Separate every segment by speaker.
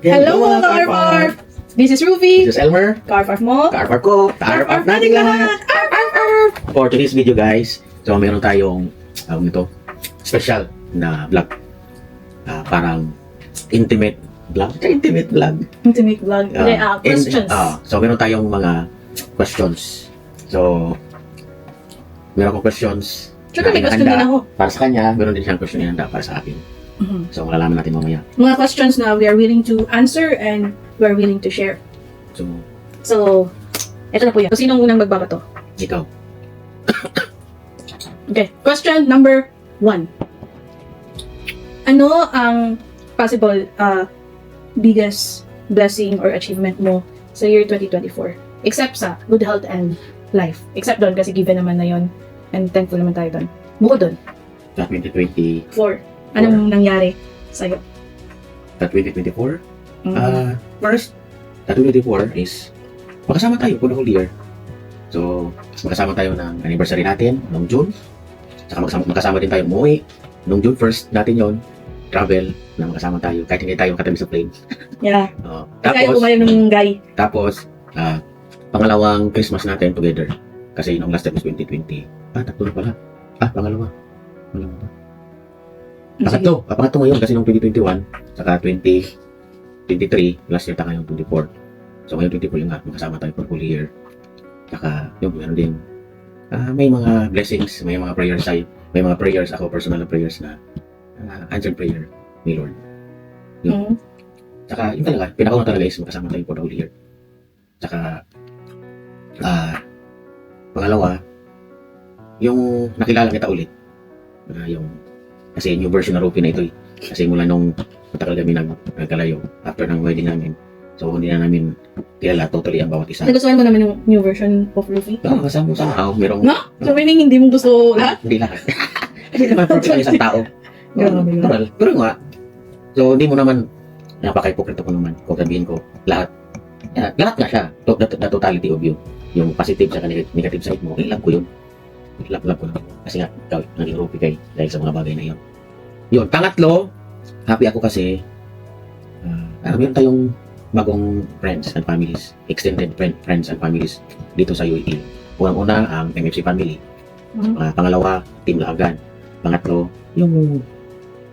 Speaker 1: Hello mga Carparf! This is Ruby.
Speaker 2: This is Elmer.
Speaker 1: Carparf mo.
Speaker 2: Carparf ko. Carparf natin lahat. For today's video guys, so meron tayong special na vlog. Parang intimate vlog. Intimate vlog.
Speaker 1: Intimate vlog. Questions.
Speaker 2: So meron tayong mga questions. So meron akong questions.
Speaker 1: Sure, may question din ako.
Speaker 2: Para sa kanya, meron din siyang question na handa para sa akin. So malalaman natin mamaya.
Speaker 1: Mga questions na we are willing to answer and we are willing to share. So, ito na po yan. So, sinong unang magbabato?
Speaker 2: Ikaw.
Speaker 1: Okay. Question number 1. Ano ang possible biggest blessing or achievement mo sa year 2024? Except sa good health and life. Except doon kasi given naman na yon and thankful naman tayo doon. Bukod doon.
Speaker 2: Sa 2024.
Speaker 1: Anong nangyari sa'yo?
Speaker 2: Sa 2024? First, sa 2024 is magkasama tayo for the whole year. So, magkasama tayo ng anniversary natin noong June. Saka magkasama din tayo umuwi. Noong June 1st natin yon travel na magkasama tayo kahit hindi tayo katabi sa plane.
Speaker 1: Yeah. Kasi ayaw
Speaker 2: Tapos,
Speaker 1: umayaw ng guy.
Speaker 2: tapos pangalawang Christmas natin together. Kasi nung last time was 2020. Tatlo na pala. Pangalawa. Pangalawa ba? Pangatlo ngayon kasi nung 2021 saka 2023 last year tayo yung 24. So ngayon 24 yung magkasama tayo for full year. Saka yung meron din may mga blessings, may mga prayers tayo, may mga prayers ako, personal na prayers na answered prayer ni Lord. Yun. Saka yun talaga, pinakauna talaga is magkasama tayo for the whole year. Saka pangalawa yung nakilala kita ulit. Yung kasi new version na Rupi na ito eh. Kasi mula nung matagal kami nagkalayo after ng wedding namin. So hindi na namin kilala totally ang bawat isa.
Speaker 1: Nagustuhan mo naman yung new version of Luffy?
Speaker 2: Oo, somehow merong...
Speaker 1: No? So meaning hindi mo gusto lahat?
Speaker 2: Hindi lahat. Hindi naman perfect ang isang tao. Pero nga, so hindi mo naman, napaka-hypocrite ko naman kung sabihin ko, lahat nga siya, the totality of you. Yung positive sa negative side mo, love ko yun. Love ko naman. Kasi nga, ikaw, naging Rupi kay dahil sa mga bagay na yun. Yun, pangatlo, happy ako kasi meron tayong bagong friends and families, extended friends and families dito sa UAE. Unang-una, ang MFC family. Pangalawa, Team Laagan. Pangatlo, yung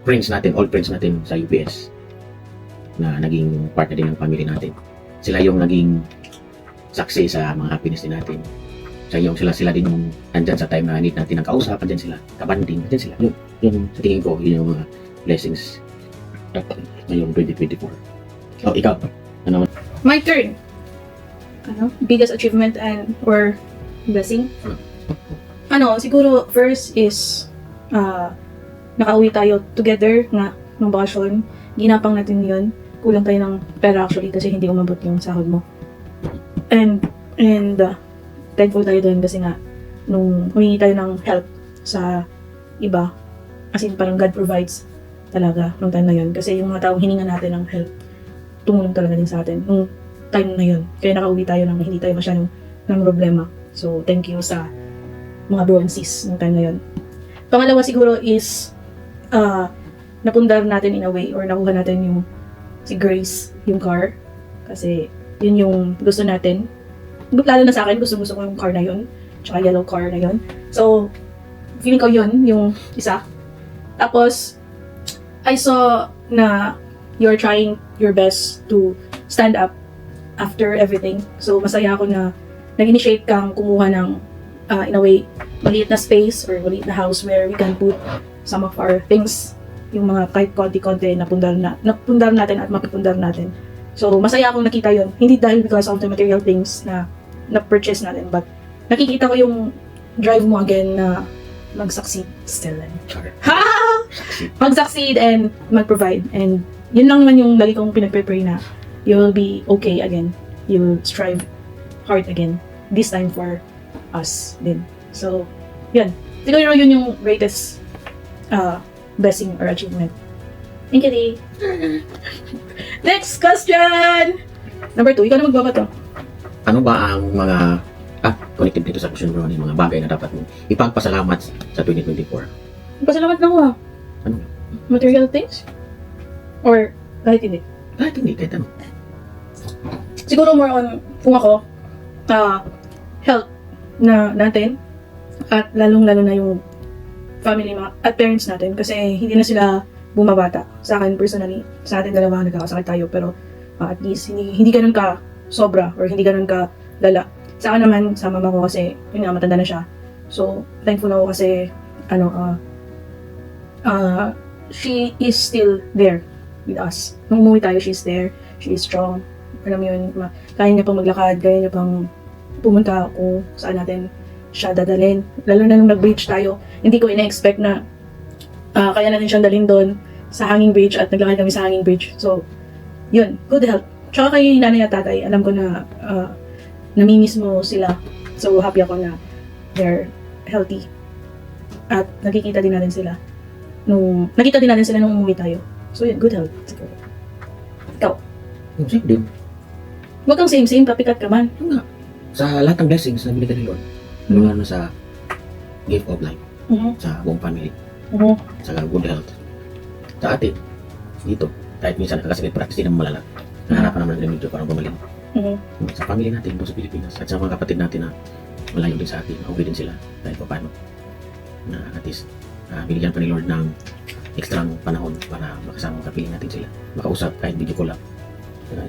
Speaker 2: friends natin, old friends natin sa UPS na naging part na din ng family natin. Sila yung naging success sa mga happiness din natin. Sila din yung andyan sa time na need natin ng kausap, andyan sila, kabanding, andyan sila. Yun, sa tingin ko, yun yung mga blessings ngayong 2024. Ikaw, ano?
Speaker 1: My turn. Biggest achievement or blessing? Siguro first is nakauwi tayo together nga ng bakasyon. Ginapang natin yun. Kulang tayo ng pera actually kasi hindi umabot yung sahod mo. And thankful tayo doon kasi nga nung humingi tayo ng help sa iba, as in parang God provides talaga nung time na yun. Kasi yung mga taong hininga natin ng help, tumulong talaga din sa atin nung time na yun. Kaya nakauwi tayo nang hindi tayo masyadong ng problema. So, thank you sa mga bro and sis nung time na yun. Pangalawa siguro is napundar natin in a way or nakuha natin yung si Grace, yung car. Kasi yun yung gusto natin. Lalo na sa akin, gusto ko yung car na yun. Tsaka yellow car na yun. So, feeling ko yun, yung isa. Tapos, I saw na you're trying your best to stand up after everything. So, masaya ako na nag-initiate kang kumuha ng, in a way, maliit na space or maliit na house where we can put some of our things. Yung mga kahit konti-konti napundar natin at mapipundar natin. So, masaya akong nakita yun. Hindi dahil because of the material things na-purchase natin, but nakikita ko yung drive mo again na mag-succeed still. Mag-succeed and mag-provide. And yun lang naman yung lagi kong pinag-pray na you will be okay again. You will strive hard again. This time for us din. So, yun. Siguro yun yung greatest blessing or achievement. Thank you, Dee. Next question! Number 2, ikaw na magbabato.
Speaker 2: Ano ba ang mga connected dito sa question bro, yung mga bagay na dapat mo ipagpasalamat sa 2024?
Speaker 1: Pasalamat na ako
Speaker 2: Ano?
Speaker 1: Material things? Or kahit hindi?
Speaker 2: Kahit hindi, kahit ano.
Speaker 1: Siguro more on, kung ako, health na natin, at lalong-lalo na yung family at parents natin, kasi hindi na sila bumabata. Sa akin personally, sa atin dalawa nagkakasakit tayo, pero at least hindi ganun ka sobra or hindi ganun ka lala. Sa akin naman, sa mama ko kasi, yun nga, matanda na siya. So, thankful ako kasi, she is still there with us. Nung umuwi tayo, she's there. She is strong. Alam mo yun, kaya niya pang maglakad, kaya niya pang pumunta kung saan natin siya dadalhin. Lalo na nung nag-bridge tayo, hindi ko ina-expect na kaya natin siyang dalhin doon sa hanging bridge at naglakad kami sa hanging bridge. So, yun, good health. Tsaka kay nanay at tatay, alam ko na namimiss mo sila. So, happy ako na they're healthy. At nakita din natin sila nung umuwi tayo. So, yun, good health. Siguro. Ikaw.
Speaker 2: Same din.
Speaker 1: Huwag kang same-same, papikat ka man.
Speaker 2: Yun nga. Sa lahat ng blessings na binigay ni Lord, lalo na sa gift of life, sa buong family, sa good health, sa atin, dito, kahit minsan nakakasakit, practice din naman malala. Naharapan naman ng remedyo para gumaling. Sa family natin, doon sa Pilipinas, at sa mga kapatid natin na malayo din sa atin, okay din sila, kahit pa paano. Na at least, binigyan pa ni Lord ng ekstrang panahon para makasama ang kapiling natin sila. Makausap kahit video call lang.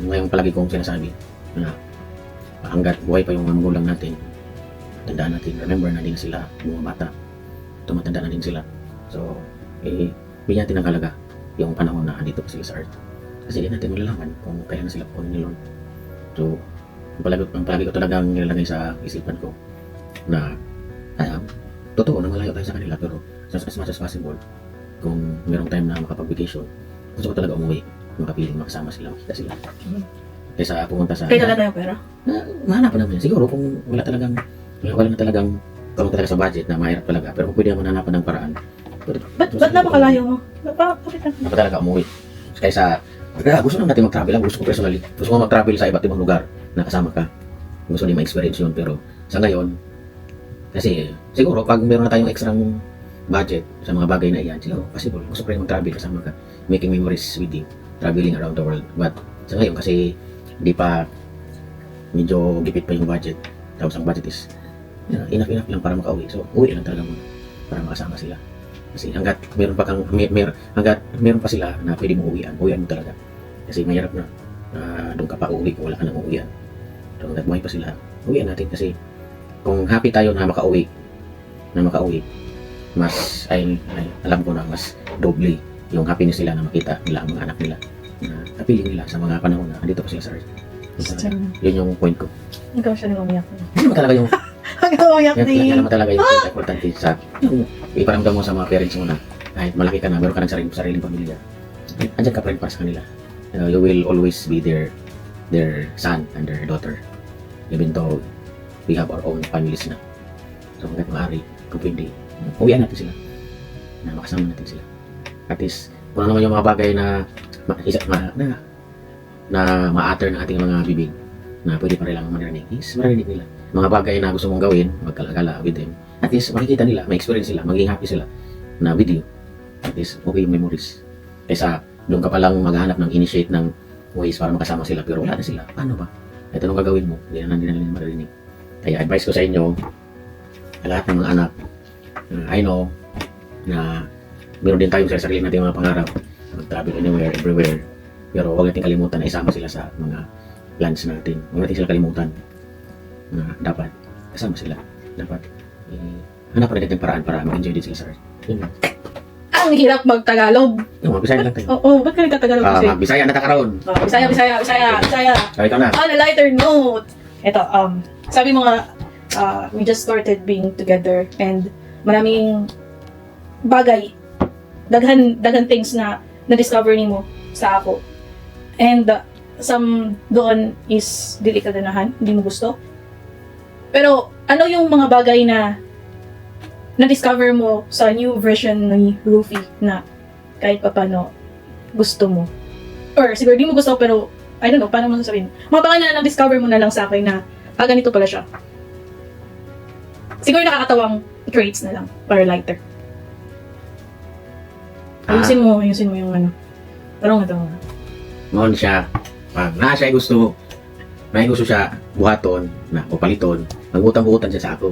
Speaker 2: Yung palagi kong sinasabi, na hanggat buhay pa yung mga magulang natin, tandaan natin, remember na din sila, mga bata, tumatanda na din sila. So, bigyan natin ng halaga yung panahon na andito pa sila sa earth. Kasi hindi natin malalaman kung kaya na sila po ni Lord. So, ang palagi ko talagang nilalagay sa isipan ko na totoo na malayo tayo sa kanila, pero as much as possible, kung mayroong time na makapag-vacation, gusto ko talaga umuwi, makapiling, makasama sila, makita sila. Kaysa pumunta sa...
Speaker 1: Kaya talaga yung pera?
Speaker 2: Mahanapan naman yan. Siguro kung wala na talagang karoon talaga sa budget na mahirap talaga, pero kung pwede naman hanapan ng paraan.
Speaker 1: Ba't napakalayo mo? Bakit
Speaker 2: dapat talaga umuwi. Kaysa, gusto lang natin mag-travel lang. Gusto ko personally. Gusto ko mag-travel sa iba't ibang lugar na kasama ka. Gusto din ma-experience yun. Pero sa ngayon, kasi siguro pag meron na tayong extra budget sa mga bagay na iyan, siguro possible. Gusto ko rin mag-travel kasama ka. Making memories with you. Traveling around the world. But sa ngayon kasi hindi pa medyo gipit pa yung budget. Tapos ang budget is enough lang para makauwi. So uwi lang talaga muna para makasama sila. Kasi hanggat meron pa sila na pwede mo uwian mo talaga. Kasi mahirap na doon ka pa uuwi kung wala ka nang uuwian. So hanggat buhay pa sila, uwian natin kasi kung happy tayo na makauwi, mas alam ko na mas doble yung happiness nila na makita nila ang mga anak nila na kapiling nila sa mga panahon na andito pa sila sa earth. Yun yung point ko.
Speaker 1: Ikaw siya nang umiyak.
Speaker 2: Yun naman talaga yung
Speaker 1: umiyak
Speaker 2: yan naman talaga yung importante sa iparamdam mo sa mga parents mo na kahit malaki ka na, meron ka ng sariling pamilya, andyan ka pa rin para sa kanila. You will always be their son and their daughter, even though we have our own families na. So hanggat maaari, kung pwede, uwian natin sila, na makasama natin sila. At least, kung ano naman yung mga bagay na ma-utter ng ating mga bibig na pwede pa rin lang marinig, is marinig nila. Mga bagay na gusto mong gawin, magkalagala with them. At least, makikita nila, ma-experience sila, maging happy sila na with you. At least, okay yung memories. Kaysa, doon ka palang maghahanap ng initiate ng ways para makasama sila, pero wala na sila. Paano ba? Ito nung gagawin mo, hindi na nila marinig. Kaya advice ko sa inyo, sa lahat ng mga anak, I know na meron din tayong sarili natin mga pangarap, mag-travel anywhere, everywhere. Pero huwag natin kalimutan na isama sila sa mga plans natin. Huwag natin sila kalimutan na dapat kasama sila. Dapat hanap rin natin paraan para mag-enjoy din sila sa earth. Yun lang.
Speaker 1: Ang hirap mag-Tagalog.
Speaker 2: No, Bisaya lang tayo.
Speaker 1: Oo, ba't ka nagtatagalog kasi?
Speaker 2: Bisaya na takaroon.
Speaker 1: Bisaya.
Speaker 2: Ikaw na.
Speaker 1: On a lighter note, ito, sabi mo nga, we just started being together and maraming bagay, daghan things na na-discover ni mo sa ako. And some doon is dili ka ganahan, hindi mo gusto. Pero ano yung mga bagay na na-discover mo sa new version ni Rufy na kahit paano gusto mo? Or siguro di mo gusto pero I don't know, paano mo sasabihin? Mga bagay na na-discover mo na lang sa akin na ganito pala siya. Siguro nakakatawang traits na lang para lighter. Ayusin mo yung ano. Parang nga.
Speaker 2: Ngon siya. Pag na siya gusto, may gusto siya buhaton na o paliton, magutang-buutan siya sa ako.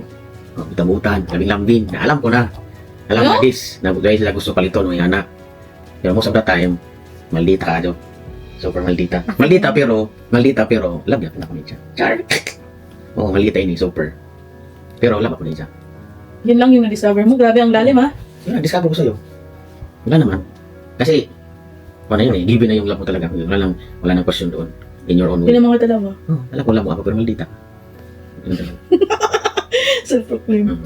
Speaker 2: Utang-buutan, lambing-lambing, na alam ko na. Alam
Speaker 1: No?
Speaker 2: na this, na dahil sila gusto paliton ng anak. Pero most of the time, maldita ka jo. Super maldita. Maldita pero, love niya ako niya. Char! Oo, maldita ini, super. Pero love ako niya.
Speaker 1: Yun lang yung na-discover mo. Grabe ang lalim ha.
Speaker 2: Yun, discover ko sa'yo. Wala naman. Kasi, wala yun eh, given na yung love mo talaga. Wala nang question doon. In your own way.
Speaker 1: Yun ang mga tala mo.
Speaker 2: Oh, alam ko love mo ako, pero maldita. Yun talaga.
Speaker 1: Self-proclaim.
Speaker 2: Mm.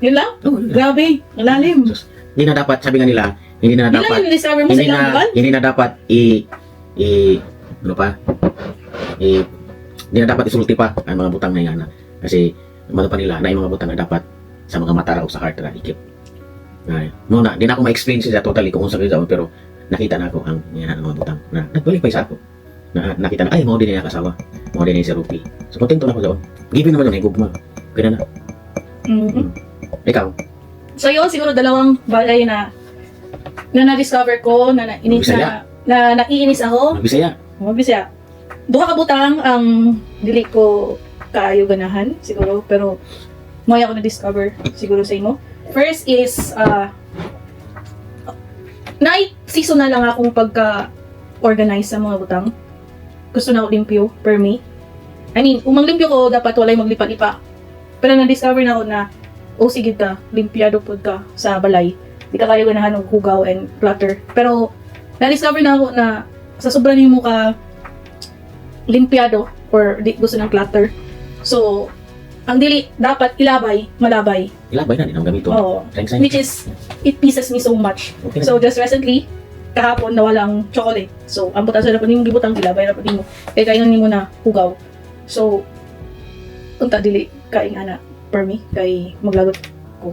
Speaker 1: Yun lang?
Speaker 2: Oh, yun lang.
Speaker 1: Grabe. Ang lalim.
Speaker 2: Sus. Hindi na dapat, sabi nga nila, hindi na
Speaker 1: Yun lang
Speaker 2: dapat,
Speaker 1: yung na-discover mo sa ilang buwan?
Speaker 2: hindi na dapat ano pa, hindi na dapat isulti pa ang mga butang na yan. Kasi, ano pa nila, na yung mga butang na dapat sa mga mata raw sa heart na ikip. Ay, muna, di na ako ma-explain siya totally kung sa gawin, pero nakita na ako ang yan, mga butang na nagbalik pa isa ako. Nakita na, ay, mga din niya kasawa, mga din niya si Rupi. So, kontento na ako doon. Given naman yun, gugma. Pwede na.
Speaker 1: Mhm.
Speaker 2: Ikaw,
Speaker 1: So yun, siguro dalawang bagay na na-discover ko, na nainis
Speaker 2: Bisaya.
Speaker 1: na naiinis ako.
Speaker 2: Bisaya.
Speaker 1: Mabisya. Duha ka butang ang dili ko kaayo ganahan siguro, pero may ako na-discover siguro sa imo. First is season na lang akong pagka-organize sa mga butang. Gusto na ako limpyo per me. I mean, kung maglimpyo ko, dapat walay maglipa-lipa. Pero na-discover na ako na sige ka, limpyado po ka sa balay. Di ka kayo ganahan ng hugaw and clutter. Pero, na-discover na ako na sa sobrang mo ka limpyado or di gusto ng clutter. So, ang dili, dapat ilabay, malabay.
Speaker 2: Ilabay na din ang gamito.
Speaker 1: Oo.
Speaker 2: Thanks,
Speaker 1: Which is, it pisses me so much.
Speaker 2: Okay na.
Speaker 1: So, just recently, kahapon nawala ang chocolate. So, ang butas na pa nimo gibutang ilabay na pa nimo. Kaya kayo nimo na hugaw. So, unta dili kaing ana per me kay maglagot ko.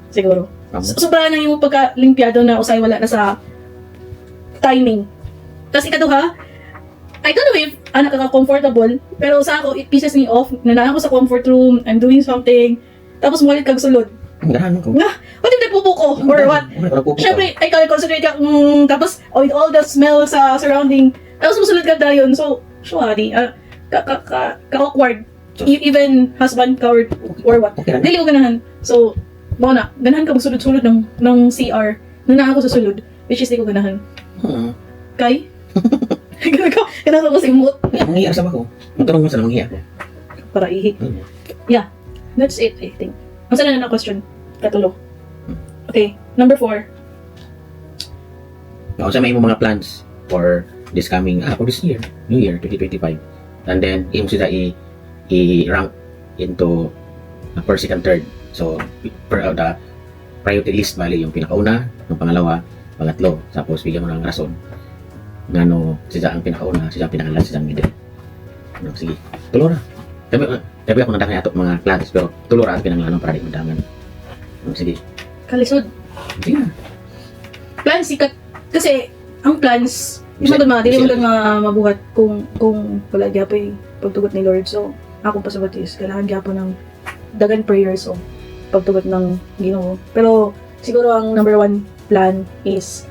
Speaker 1: Siguro. Sobra na yung pagka-limpyado na usay wala na sa timing. Tapos ikaduha, I don't know if anak ka comfortable, pero sa ako, it pisses me off. Nanaan ko sa comfort room, I'm doing something, tapos mulit kag sulod.
Speaker 2: Ganahan mo ko.
Speaker 1: What if napupo ko? Or what? Siyempre, ay concentrate ka, tapos with all the smell sa surrounding, tapos musulod ka dayon. So, sorry, ka-awkward. Even husband ka or what.
Speaker 2: Okay na.
Speaker 1: Dili ko ganahan. So, mo na, ganahan ka magsulod-sulod ng CR. Nanaan ko sa sulod, which is di ko ganahan. Kay? Ganahan ko kasi moot.
Speaker 2: Manghiya sa ako. Magtanong mo sa manghiya ko.
Speaker 1: Para ihi. Yeah, that's it, I think. Ang sana na question? Katulo. Okay, number 4.
Speaker 2: Ako sa may mga plans for this coming, for this year, New Year, 2025. And then, aim sila i-rank into first, second, third. So, the priority list, bali, yung pinakauna, yung pangalawa, pangatlo. Tapos, bigyan mo ng rason. Ngano, siya ang pinakauna, siya ang pinakalas, siya ang middle. No, sige, tulo na. Sabi ako nadangay ato mga plans, pero tulo ra ang pinangalan para di madangan. No, sige.
Speaker 1: Kalisod.
Speaker 2: Sige na.
Speaker 1: Plans, sikat. Kasi, ang plans, di mo doon dili mo doon mabuhat kung wala gyapon pagtugot ni Lord. So, akong pasabat is, kailangan gyapon ng dagan prayers o pagtugot ng Ginoo. Pero, siguro ang number 1 plan is,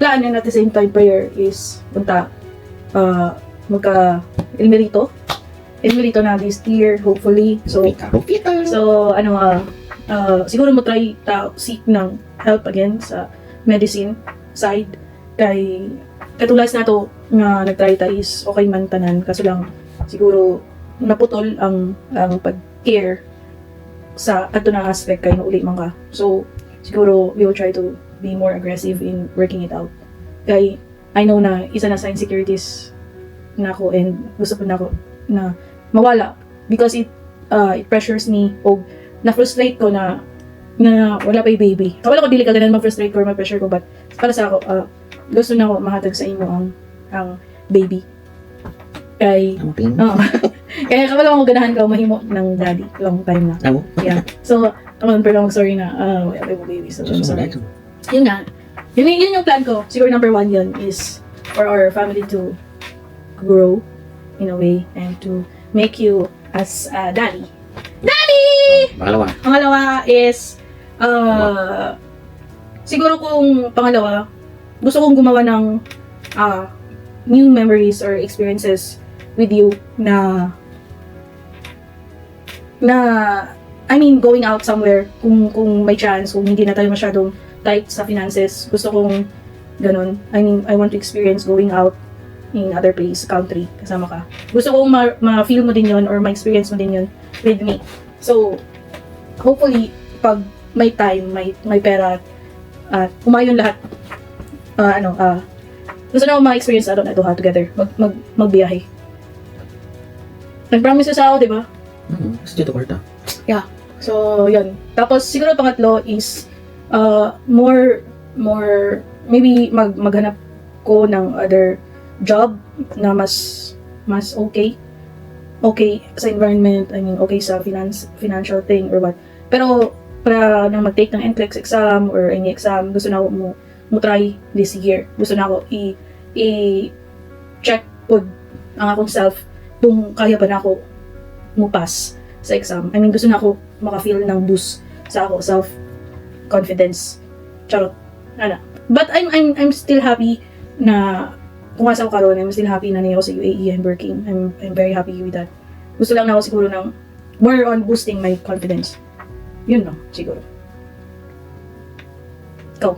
Speaker 1: plan and at the same time prayer is, punta, magka-ilmerito na this year, hopefully. So, siguro mo try seek ng help again sa medicine side. Kay katulas na to nga nag-try ta is okay man tanan, kaso lang siguro naputol ang pag-care sa ato na aspect kay nauli man ka. So, siguro we will try to be more aggressive in working it out. Kay I know na isa na sa insecurities na ako and gusto ko na ako na mawala because it pressures me o na-frustrate ko na wala pa yung baby. Wala ko dili ka ganun ma-frustrate ko or ma-pressure ko, but para sa ako, gusto na ako mahatag sa imo ang baby. Kay kaya kapag ako ganahan ka mahimo ng daddy long time na. Yeah. So, pero I'm sorry na wala pa yung baby. So, I'm sorry. Yun nga. Yun yung plan ko. Siguro number 1 yun is for our family to grow in a way and to make you as a daddy. Pangalawa is siguro kung pangalawa, gusto kong gumawa ng new memories or experiences with you na I mean, going out somewhere, kung may chance, kung hindi na tayo masyadong tight sa finances, gusto kong ganun. I mean, I want to experience going out in other place, country, kasama ka. Gusto kong ma-feel mo din yon or ma-experience mo din yon with me. So, hopefully, pag may time, may pera, at umayon lahat, gusto na ako ma-experience na ito together, magbiyahe. Nag-promise sa ako, di ba?
Speaker 2: Kasi dito kwarta.
Speaker 1: Yeah. So, yun. Tapos, siguro pangatlo is, maybe maghanap ko ng other job na mas okay. Okay sa environment, I mean, okay sa financial thing or what. Pero, para nang mag-take ng NCLEX exam or any exam, gusto na ako mo try this year. Gusto na ako i-check po ang akong self kung kaya ba na ako mo pass sa exam. I mean, gusto na ako maka-feel ng boost sa ako self-confidence. Charot. But I'm still happy na pumasa ko karon. I'm still happy na niya ako sa UAE and working. I'm very happy with that. Gusto lang na ako siguro ng more on boosting my confidence. Yun no, siguro. Ikaw.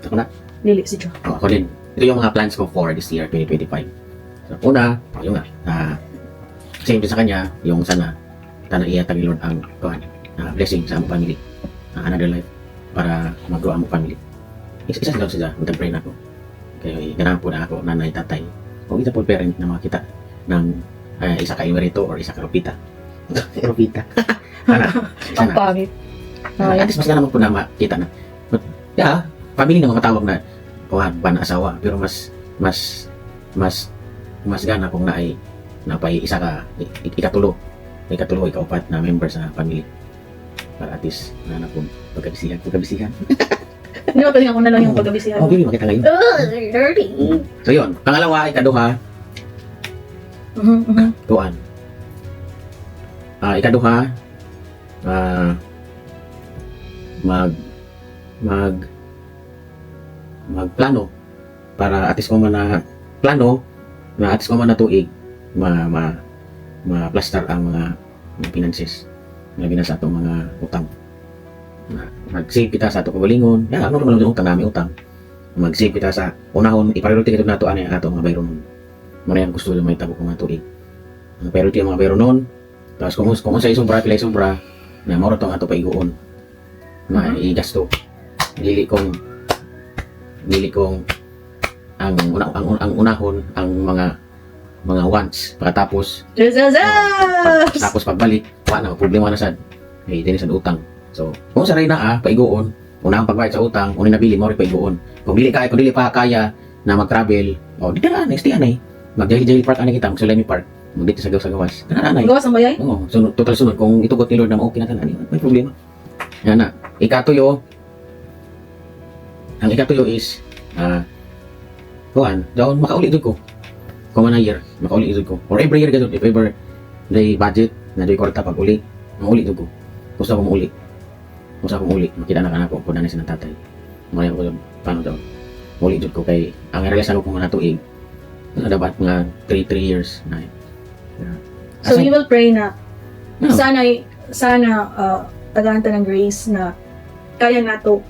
Speaker 2: Ako na.
Speaker 1: Lili, si Jo.
Speaker 2: Ako din. Ito yung mga plans ko for this year, 2025. So, una, yung same din sa kanya, yung sana iatag ni Lord ang blessing sa among family, another life, para mag-grow ang among family. Isa daw sila, mag-pray na ako. Kaya ganahan po na ako, nanay, tatay, o isa po parent na makita ng isa ka emerito or isa ka rupita. Rupita.
Speaker 1: Ang pangit.
Speaker 2: At least mas naman po na makita na. But, yeah, family na matawag na ba na asawa, pero mas gana kung napay isa ka ikatulo ikaupat na member sa family para at least na po pagkabisihan
Speaker 1: Hindi mo paling ako na lang yung pagkabisihan.
Speaker 2: Hindi makita ngayon.
Speaker 1: Dirty.
Speaker 2: So yun, pangalawa, ikaduha tuan ikaduha magplano para at least kung na plano na at least kung na tuig ma-plaster ang mga finances na binasa itong mga utang. Mag-save kita sa itong kagalingon. Ano naman ang utang namin utang. Mag-save kita sa unahon, i-priority kita na ito ato mga bayro nun. Marayan gusto nila may tabo kung nga tuig. Ang priority ang mga bayro nun. Tapos kung sa isumbra, pila isumbra, na mauro itong ato paiguon. Na i-gasto. Dili kong ang unahon ang mga wants pagkatapos tapos pagbalik wala na problema na sad din sa utang. So kung sa ray na paiguon unang pagbayad sa utang unin nabili mo rin paiguon kung dili pa kaya na mag-travel dito na next day anay mag-daily park anay kita magsulay park dito sa gawas kananay
Speaker 1: gawas ang bayay
Speaker 2: sunod total sunod kung itugot ni Lord na okay na tanan may problema yan na ikatuyo is daon makauli dito ko kung na year makauli dito ko or every year gadto if ever day budget na day kwarta pag uli mauli dito ko gusto ko mauli makita na kanako ko na sa tatay maya ko paano daw mauli dito ko kay ang relasyon ko na tuig na dapat mga 3 years na
Speaker 1: so we will pray na sana tagahanta ng grace na kaya nato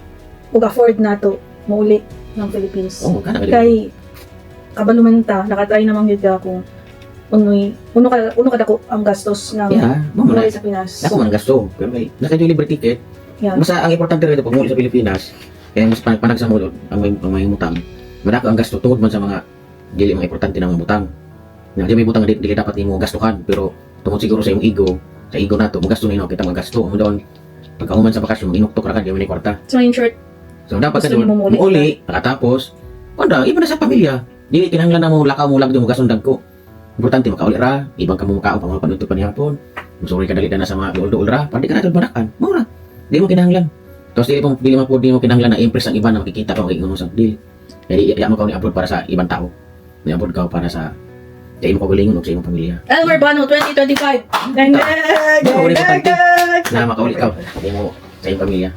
Speaker 1: ug afford nato mauli ng Philippines. Kay kabaluman ta, nakatry namang yun ka kung uno ka dako ang gastos ng muli sa Pinas.
Speaker 2: Ako man gasto, pero may naka-libre ticket. Basta ang importante rito pag muli sa Pilipinas, kaya mas panag sa mulod, ang may utang, madako ang gasto tungod man sa mga dili mga importante na mga utang. Na di may utang dili dapat nimo gastuhan, pero tungod siguro sa iyong ego, sa ego nato, magasto nino kita magasto. Mo doon pagkahuman sa bakasyon, inuktok ra ka di man kwarta.
Speaker 1: So in short,
Speaker 2: so dapat ka doon mauli, pagkatapos, iba na sa pamilya. Dili kinahanglan na mo lakaw mo lagdo mo gasundag ko. Importante makauli ra, ibang ka mo makaon pa mga panutod pa ni hapon. Musuri ka dali na sa mga uldo ra, pandi ka na banakan. Mura. Di mo kinahanglan. Tapos dili mo kinahanglan na impress ang iba na makikita pa kay ingon sa dili. Kaya iya mo ka ni abroad para sa ibang tao. Ni abroad ka para sa imo kagalingon ug sa imong pamilya.
Speaker 1: Elmer Bano 2025.
Speaker 2: Na makauli ka mo sa imong pamilya.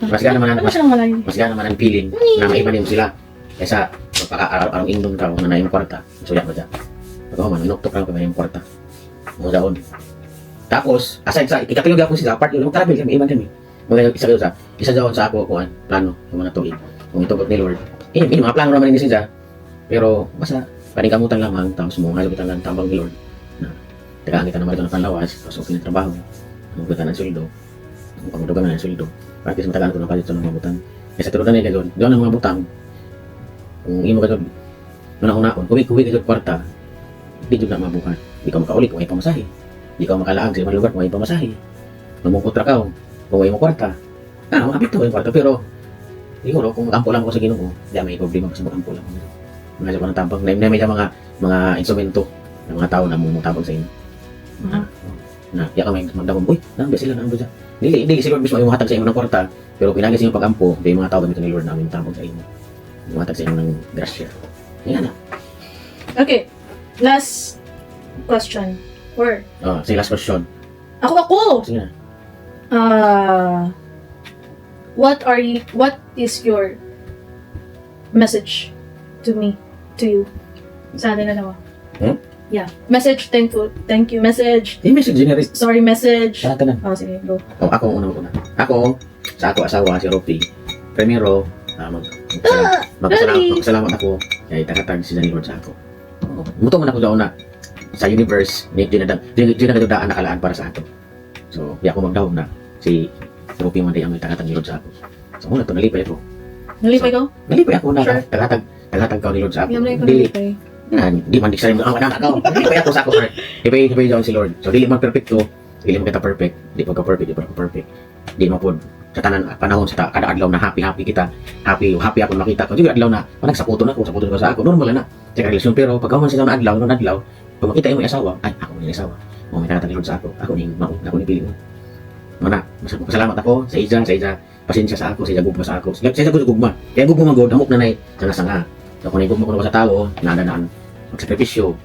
Speaker 2: Mas gana man ang feeling na maiba nimo sila kaysa arang indon ka na yung kwarta. So ya ba dyan. Pagkaman, minuktok lang ko na yung kwarta. Mga daon. Tapos, aside sa, ikatulog ako siya, part yun, mag-travel kami, iman kami. Mga isa kayo isa daon sa ako, kuhan, plano, yung mga tuig. Kung itugot ni Lord. Ini mga plano naman ni siya. Pero, basta, paningkamutan lamang, tapos mga halubitan lang tambang ni Lord. Na, tagaan kita naman ito ng panlawas, tapos okay na trabaho. Ang kita ng sweldo. Ang pangdugan na ng sweldo. Practice matagaan ko ng palit sa mga butang. Kaya sa tinudan niya doon, doon ang mga butang. Kung imo ka doon, manahon-ahon, kuwi ka doon kwarta, di doon na mabuhat. Di ka makaulit kung may pamasahe. Di ka makalaag sa ibang lugar kung may pamasahe. Mamungkutra ka kung may mo kwarta. Makapit to yung kwarta. Pero, siguro, kung ampo lang ko sa Ginoo, di may problema kasi mag-ampo lang ko. Mga sa tabang, na may mga instrumento ng mga tao na mumutabang sa inyo. Na, iya ka may magdamon, uy, nang sila nang dyan. Dili si Lord mismo ay muhatag sa inyo ng kwarta, pero pinagi sa inyo pag-ampo, di mga tao gamit ni Lord namin mutabang sa inyo. Muhatag sa inyo ng grasya. Yan na.
Speaker 1: Okay. Last question. Or,
Speaker 2: Sige, last question.
Speaker 1: ako!
Speaker 2: Sige na.
Speaker 1: What is your message to me, to you? Sa atin na naman. Yeah. Message, thank you, message.
Speaker 2: Yung message generate.
Speaker 1: Sorry, message.
Speaker 2: Tanan.
Speaker 1: Sige, go.
Speaker 2: Ako ang una. Ako, sa ako asawa, si Ropi. Primero, magpasalamat ako kay takatag si Lord sa ako. Muto man ako daw na sa universe, di na kadudaan nakalaan para sa ato. So, di ako magdaw na si Ropi man di ang may takatag ni Lord sa ako. So, muna to, nalipay ako.
Speaker 1: Nalipay ko?
Speaker 2: Nalipay ako na
Speaker 1: Sure.
Speaker 2: takatag ka ni Lord sa ako.
Speaker 1: Hindi ko
Speaker 2: Dili.
Speaker 1: nalipay.
Speaker 2: Di man diksarin mo, ang anak ako. Nalipay ako sa ako, sir. Ipay daw si Lord. So, dili man perfecto. Dili man kita perfect. Di pa ka perfect. Di man po sa tanan panahon sa kada adlaw na happy kita. Happy ako makita ko. Di adlaw na parang saputon ako sa ako. Normal na. Sa relasyon pero pag man sa adlaw, pag makita yung asawa, ay ako ni asawa. Mo may takatag Lord sa ako ni mao, ako ni pili mo. Mana, masalamat ako sa Ija. Pasensya sa ako, sa Ija gugma sa ako. Sa Ija gugma. Kaya gugma magod amok na nay sanga. So kung gugma ko sa tao, nadaan magsakripisyo.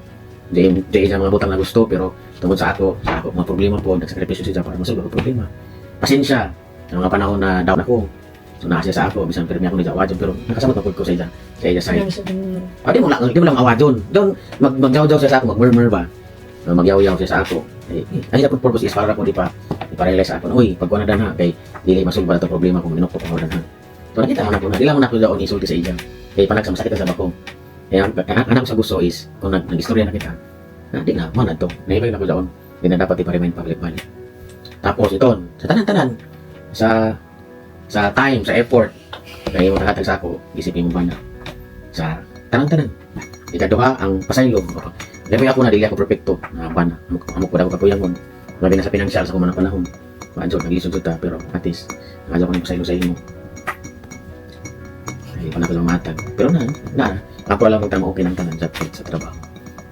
Speaker 2: Di Ija mga butang na gusto pero tungod sa ako mga problema po, nagsakripisyo siya para masulba ang problema. Pasensya sa mga panahon na down ako. So naasya sa ako, bisan pero ako ni Jawa pero nakasamot na ko sa Ija side. Di mo lang awadon. Doon magjaw-jaw siya sa ako, mag-murmur ba. Magyaw-yaw siya sa ako. Ay dapat purpose is para ako di pa realize ako. Uy, pag ko na dan ha kay dili masulba ito problema kung minuktok ko dan ha. So nakita mo na ko na, di lang mo na ko daw insulti sa Ija. Kay panag sa masakit sa bako. Kaya ang anak ko sa gusto is kung nag-istorya na kita. Di na man ato. Naibay na ko daw. Di na dapat i-remind pabalik-balik. Tapos ito, sa tanan-tanan sa time, sa effort kaya mo nakatag sa ako, isipin mo ba na sa tanan-tanan ikaduha ang pasaylo. Dahil ako na dili ako perfecto na ban amok ko daw kapuyan mo labi na sa financial sa kumanang panahon maadyo naglisod ta pero at least nagawa ko ng pasaylo sa inyo ay pa na ko lang matag pero na ako lang kung tama okay ng tanan sa trabaho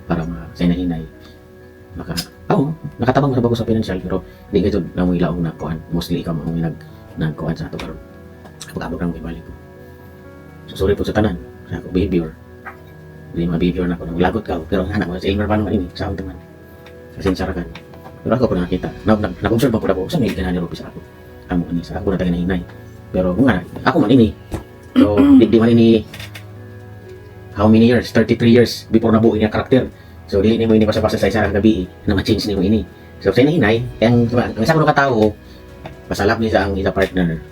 Speaker 2: para sa hinahinay nakatabang mo sa bago sa financial pero di ka dyan na mo ilaong na kuhan mostly ikaw mo nagkuhan sa ato karon pag-abot lang mo ibalik ko so sorry po sa tanan sa ako behavior hindi mga behavior na ako naglagot ka pero anak mo sa Elmer pa naman ini sa akong taman kasi sarakan pero ako po nakakita nag-observe po ako sa may ganyan ni Rupi sa ako amo ni sa ako na tayo nahinay pero kung nga ako man ini so di man ini how many years 33 years before nabuo niya karakter so dili nimo ini basta-basta sa isang gabi na ma-change nimo ini so sa nahinay ang isa ko katao pasalap ni sa ang isa partner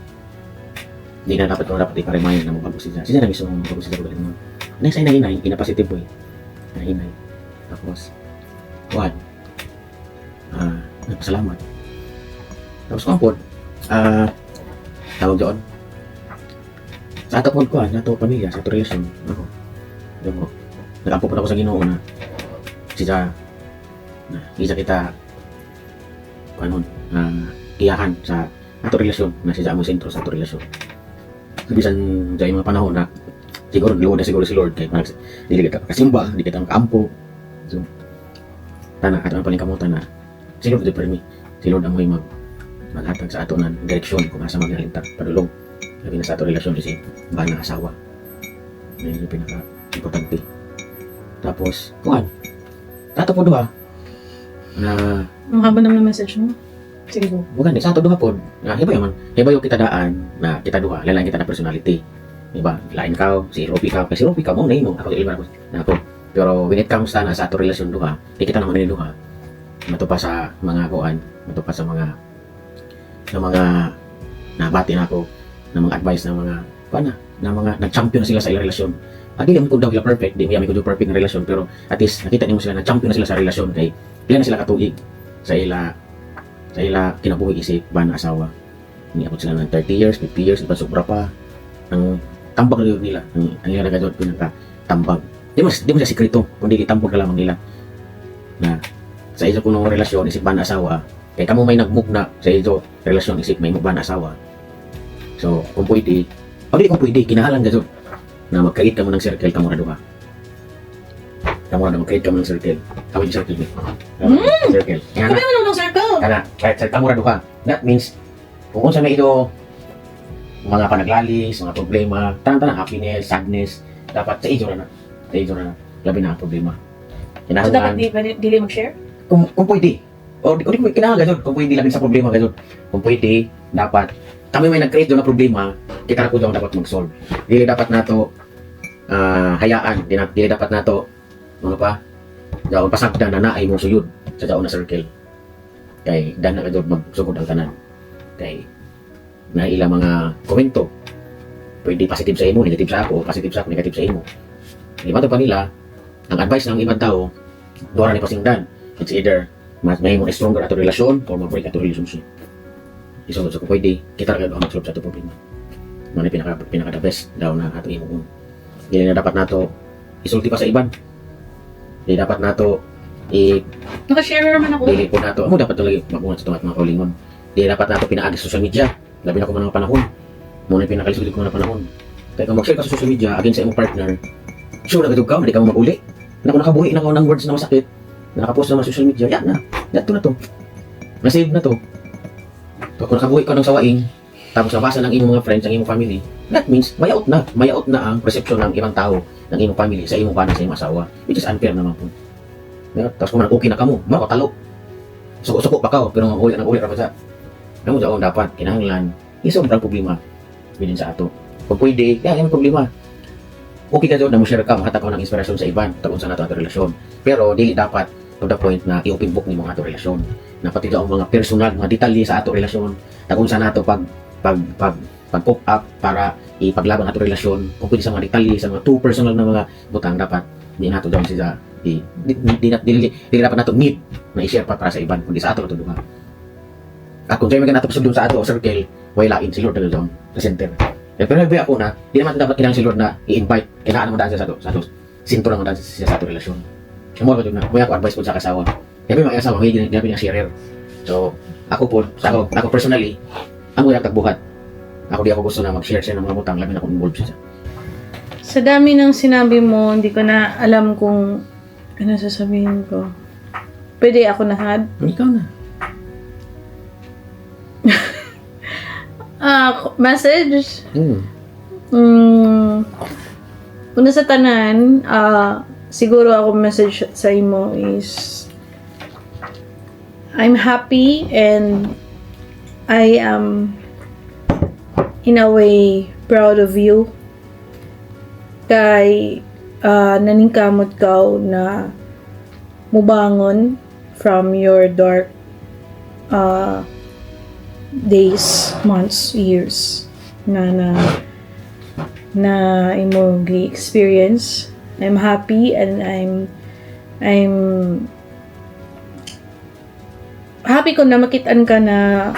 Speaker 2: hindi na dapat i-remind na magbago siya na mismo magbago siya ulit mo next ay nahinay ina-positive boy nahinay tapos salamat tapos kumpod tawag doon sa ato po sa ato pamilya sa ato relasyon ako nag-ampo po ako sa Ginoo na siya isa kita iyakan sa ato relasyon na siya mo sentro sa ato relasyon bisan dahil mga panahon na siguro liwad na siguro si Lord kay dili kita kasimba, di kita makaampo so tana ato ang palingkamutan na siguro di permi si Lord ang may maghatag sa ato ng direksyon kung asa maghalinta padulong labi na sa ato relasyon kasi ba na asawa may pinaka importante tapos tato po duha na
Speaker 1: Ang haba naman ng message mo. Sige go.
Speaker 2: bukan sa ato duha po hibayo kita daan na kita duha lain kita na personality Diba? Lain ka, si Rupi ka, kasi Rupi ka mo na mo, ako dili ko na ako. Pero when it comes sa ato relasyon duha, di kita naman ni duha. Matupa sa mga kuan, matupa sa mga nabati na ako na mga advice ng mga mga nag-champion na sila sa ilang relasyon. Di naman ko daw sila perfect, di mo ko perfect na relasyon, pero at least nakita nimo sila na champion na sila sa relasyon kay pila na sila katuig sa ila kinabuhi isip ba na asawa. Ni ako sila ng 30 years, 50 years, iba sobra pa. Ang tambag na nila, ang ila nagadot pinaka-tambag. Di mo siya sikreto, kundi itambag na lamang nila. Na sa iso kuno relasyon isip ba na asawa, kay kamo may nagmugna sa iso relasyon isip may mugba na asawa. So, kung pwede, kung pwede, kinahalan gadot na mag-create ka mo ng circle, kamo na duha. Kamo na mag-create ka mo ng circle. Kamo yung circle. Circle.
Speaker 1: Kami naman ng circle.
Speaker 2: Right, kamo na duha. That means, kung sa may ito, mga panaglalis, mga problema, tanang happiness, sadness, dapat sa iso na. Sa iso na. Labi na ang problema.
Speaker 1: So, dapat dili mag-share?
Speaker 2: Kung pwede. O di kailangan gadot. Kung pwede labi sa problema gadot. Kung pwede, dapat kami may nag-create doon na problema, kita ko doon dapat mag-solve. Dili dapat nato hayaan, dili dapat nato ano pa? Daon pasagda na naay mo suyod sa daon na circle. Kay dan na gadot magsugod ang tanan. Kay na ilang mga komento. Pwede positive sa imo, negative sa ako, positive sa ako, negative sa imo. Di ba to pa nila? Ang advice ng ibang tao, dora ni pasingdan. It's either may mo stronger ato relasyon or mag-break ato relationship. So kung pwede, kita rin ang mag-solve sa ito problema. Ano yung pinaka-the best daw na ato imo. Hindi na dapat nato isulti pa sa iban. Hindi dapat nato
Speaker 1: Naka-share naman ako.
Speaker 2: Dili po nato. Amo dapat talaga magungat sa mga kaulingon. Hindi dapat nato pinaagi sa social media. Labi na ko mga panahon. Muna yung pinakalisod ko mga panahon. Kaya kung mag-share ka sa social media against sa imong partner, sure na ka, hindi ka mo mag-uli. Kung nakabuhi na ko ng words na masakit, nakapost na sa social media, yan na. Dato na to. Na-save na to. So, kung nakabuhi ka ng sawaing, tapos nabasa ng imong mga friends, ng imong family, that means mayaot na. Mayaot na ang perception ng ibang tao, ng imong family, sa imong bana, sa imong asawa. Which is unfair naman po. Tapos kung okay na ka mo, makatalo. Suko-suko pa ka, pero nag-uli ka pa sa. Alam mo dyan, dapat, kinahanglan, sobrang problema. Bilin sa ato. Kung pwede, yan yung problema. Okay ka doon na mo share ka, mahatag ka ng inspirasyon sa iban, taon sa nato ato relasyon. Pero, dili dapat, to the point na i-open book ni mga ato relasyon. Na pati daw ang mga personal, mga detalye sa ato relasyon, taon sa nato pag-pop up para ipaglabang ato relasyon, kung pwede sa mga detalye, sa mga too personal na mga butang, dapat, di nato daw siya, di dapat nato need na i-share pa para sa iban, kundi sa ato ito duha. At kung tayo may nato pasod doon sa ato o circle, wala in si Lord na doon, sa center. Pero nagbi ako na, di naman dapat kailangan si Lord na i-invite, kailangan naman daan siya sa ato, sinto naman daan siya sa ato relasyon. Yung mga doon na, may ako advice po sa kasawa. Kaya may mga asawa, may ginabi niya sharer. So, ako personally, ang mga tagbuhat. Ako di ako gusto na mag-share siya ng mga butang, labi na akong involved siya.
Speaker 1: Sa dami ng sinabi mo, hindi ko na alam kung ano sasabihin ko. Pwede ako na had?
Speaker 2: Ikaw na.
Speaker 1: Message? Una sa tanan, siguro ako message sa imo is I'm happy and I am in a way proud of you. Kay naningkamot ka na mubangon from your dark days, months, years na imo gi-experience. I'm happy and I'm happy ko na makitaan ka na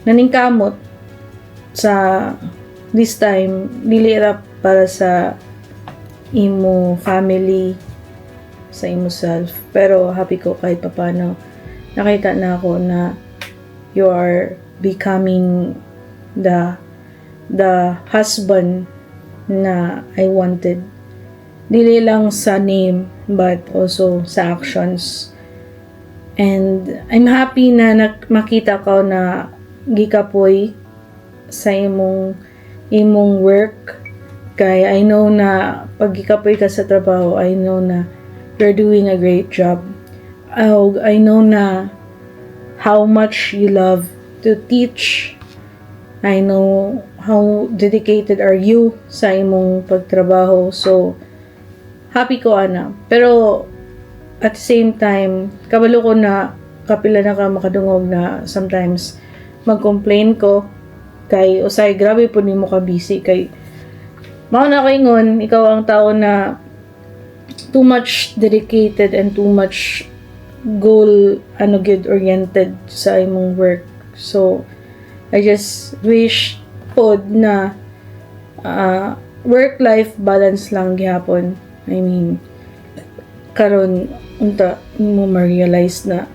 Speaker 1: naningkamot sa this time dili ra para sa imo family, sa imo self, pero happy ko kahit papaano nakita na ako na you are becoming the husband na I wanted, dili lang sa name but also sa actions. And I'm happy na makita ko na gikapoy sa imong work. Kay I know na pag gikapoy ka sa trabaho, I know na you're doing a great job. I know na how much you love to teach I know how dedicated are you sa imong pagtrabaho. So, happy ko, ana. Pero, at the same time, kabalo ko na kapila na ka makadungog na sometimes mag-complain ko kay usay grabe po nimo ka busy kay mao na kay ngon ikaw ang tao na too much dedicated and too much goal good oriented sa imong work. So I just wish pod na work-life balance lang gyapon. I mean karon unta mo ma-realize na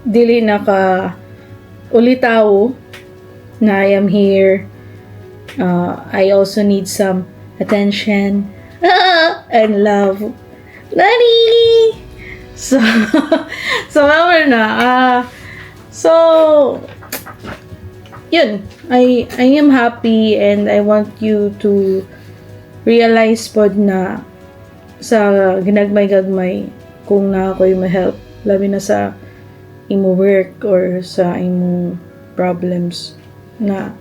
Speaker 1: dili na ka ulitaw na I am here. I also need some attention and love. Nani! So, mama na. So, yun. I am happy and I want you to realize pod na sa ginagmay-gagmay kung na ako'y ma-help. Labi na sa imo work or sa imo problems na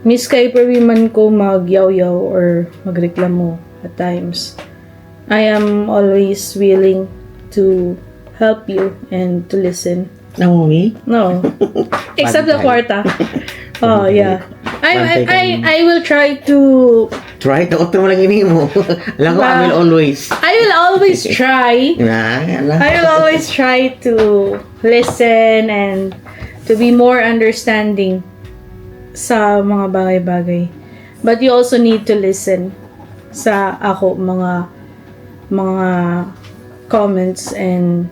Speaker 1: miss kay per man ko magyaw-yaw or magreklamo at times. I am always willing to help you and to listen.
Speaker 2: Naomi?
Speaker 1: No. Except the kwarta. Oh, yeah. I will try to
Speaker 2: Try to mo lang ini mo. Alam ko, I will always.
Speaker 1: I will always try. I will always try to listen and to be more understanding sa mga bagay-bagay. But you also need to listen sa ako mga comments and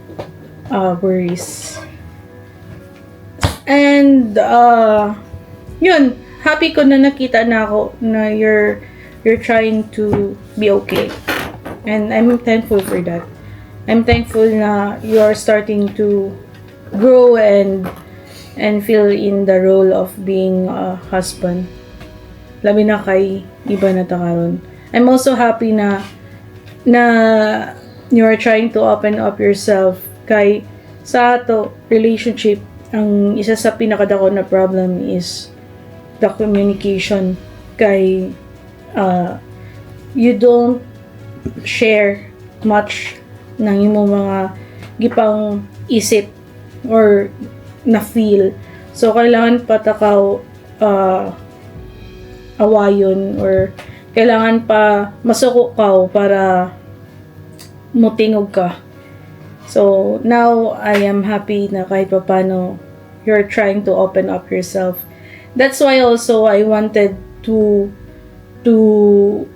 Speaker 1: worries. And yun, happy ko na nakita na ako na you're trying to be okay. And I'm thankful for that. I'm thankful na you're starting to grow and feel in the role of being a husband. Labi na kay iba na takaron. I'm also happy na you're trying to open up yourself kay sa ato relationship. Ang isa sa pinakadako na problem is the communication kay you don't share much ng imong mga gipang isip or na feel. So kailangan patakaw awayon or kailangan pa masuko ka para mutingog ka. So now I am happy na kahit paano you're trying to open up yourself. That's why also I wanted to do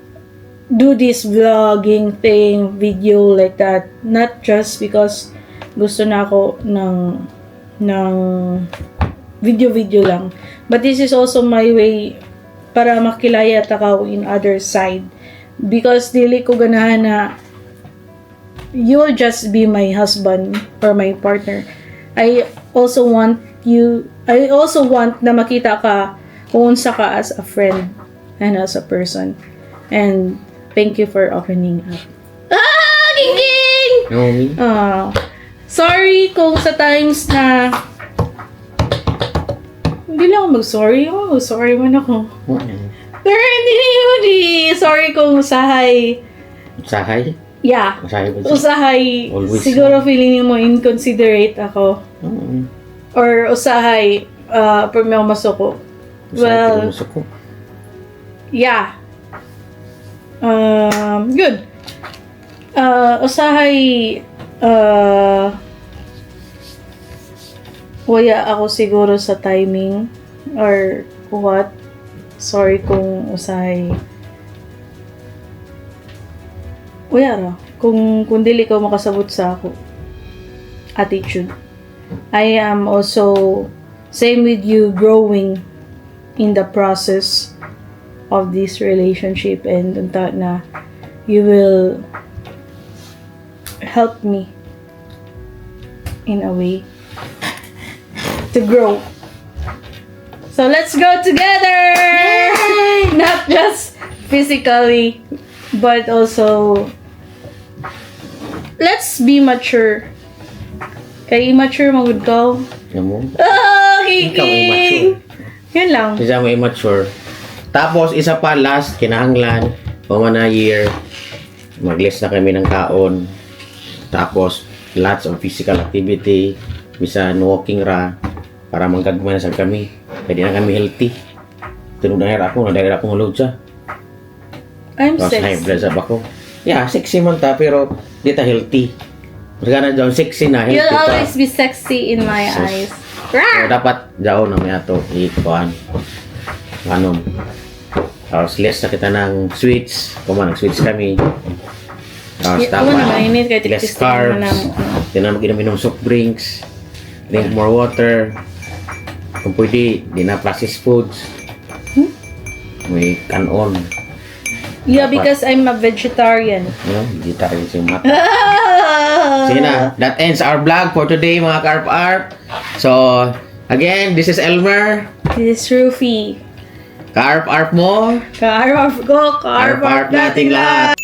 Speaker 1: this vlogging thing, video like that. Not just because gusto na ako ng video lang. But this is also my way para makilaya takaw in other side. Because dili ko ganahan na you'll just be my husband or my partner. I also want na makita ka kung unsa ka as a friend and as a person. And thank you for opening up. King!
Speaker 2: Naomi?
Speaker 1: Sorry kung sa times na hindi lang ako mag-sorry. Sorry man ako. Pero hindi. Sorry kung usahay.
Speaker 2: Usahay?
Speaker 1: Yeah.
Speaker 2: Usahay.
Speaker 1: Usahay. Siguro feeling mo inconsiderate ako. Or usahay pag may masuko. Well, yeah. Good. Usahay waya ako siguro sa timing or what. Sorry kung usahay wala ra. Kung dili ko makasabot sa ako attitude. I am also same with you growing in the process of this relationship and unta na you will help me in a way to grow. So let's grow together! Yay! Not just physically but also let's be mature. Kay immature magud ko.
Speaker 2: Ikaw
Speaker 1: Kiki! Yun lang.
Speaker 2: Isa mo immature. Tapos, isa pa, last, kinahanglan, na year, mag-less na kami ng kaon. Tapos, lots of physical activity, bisan walking ra, para manggagmay na sa kami. Kaya di na kami healthy. Tunog na ako, nadahir akong hulog siya.
Speaker 1: I'm
Speaker 2: Tapos, high
Speaker 1: sexy.
Speaker 2: blood sa ako. Yeah, sexy man ta, pero di ta healthy. Mas na dyan, sexy na, healthy
Speaker 1: You'll
Speaker 2: ta.
Speaker 1: always be sexy in my
Speaker 2: Sus.
Speaker 1: eyes.
Speaker 2: So, dapat daw na may ato ikuan. Ano? Tapos less na kita ng sweets. Kung nag-sweets kami. Tapos
Speaker 1: Ako na mainit kahit
Speaker 2: less
Speaker 1: titis
Speaker 2: carbs.
Speaker 1: na
Speaker 2: Di na mag-inom soft drinks. Drink more water. Kung pwede, di na processed foods. May kanon.
Speaker 1: Yeah, because I'm a vegetarian.
Speaker 2: Hindi tayo si Mat. Sige na, that ends our vlog for today mga Karp-Arp. So, again, this is Elmer.
Speaker 1: This is Rufy.
Speaker 2: Karp-Arp mo.
Speaker 1: Carve go, carve
Speaker 2: Karp-Arp nating lahat.